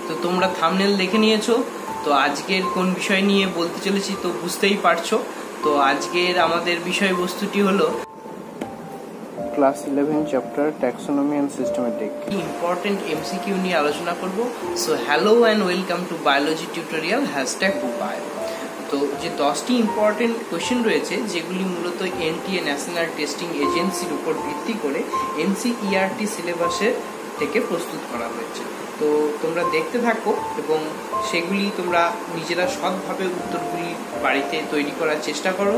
তো তোমরা থাম্বনেল দেখে নিয়েছো। তো আজকের কোন বিষয় নিয়ে বলতে চলেছি তো বুঝতেই পারছো। তো আজকের আমাদের বিষয়বস্তুটি হলো class 11 chapter taxonomy and systematic important MCQ নিয়ে আলোচনা করব। So hello and welcome to biology tutorial #বুকবায়ো। তো যে 10টি ইম্পর্টেন্ট কোয়েশ্চেন রয়েছে যেগুলি মূলত এনটিএ ন্যাশনাল টেস্টিং এজেন্সির উপর ভিত্তি করে এনসিইআরটি সিলেবাসের থেকে প্রস্তুত করা হয়েছে। তো তোমরা দেখতে থাকো এবং সেগুলি তোমরা নিজেরা সৎভাবে উত্তরগুলি বাড়িতে তৈরি করার চেষ্টা করো,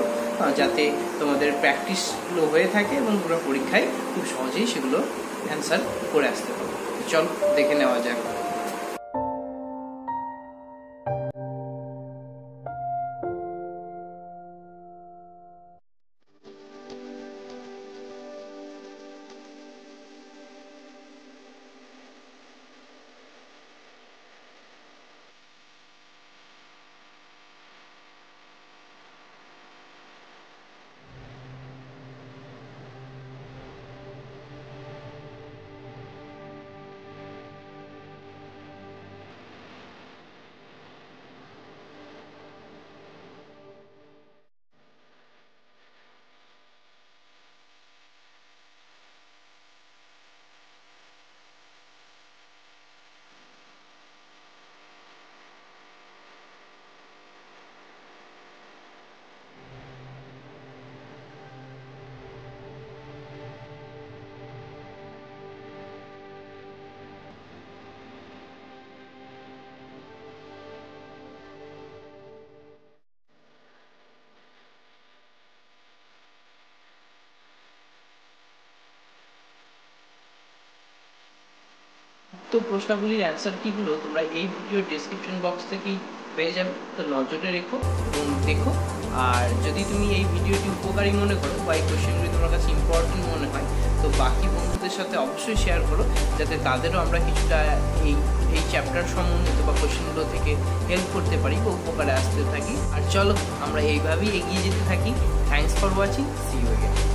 যাতে তোমাদের প্র্যাকটিসগুলো হয়ে থাকে এবং তোমরা পরীক্ষায় খুব সহজেই সেগুলো অ্যান্সার করে আসতে পারো। চল দেখে নেওয়া যাক। তো প্রশ্নগুলির অ্যান্সার কিগুলো তোমরা এই ভিডিওর ডেসক্রিপশন বক্স থেকেই পেয়ে যাবে। তো নজরে রেখো এবং দেখো। আর যদি তুমি এই ভিডিওটি উপকারী মনে করো বা এই কোয়েশ্চেনগুলি তোমার কাছে ইম্পর্টেন্ট মনে হয়, তো বাকি বন্ধুদের সাথে অবশ্যই শেয়ার করো, যাতে তাদেরও আমরা কিছুটা এই চ্যাপ্টার সম্বন্ধিত বা কোয়েশ্চেনগুলো থেকে হেল্প করতে পারি বা উপকারে আসতে থাকি। আর চলো আমরা এইভাবেই এগিয়ে যেতে থাকি। Thanks for watching, see you again.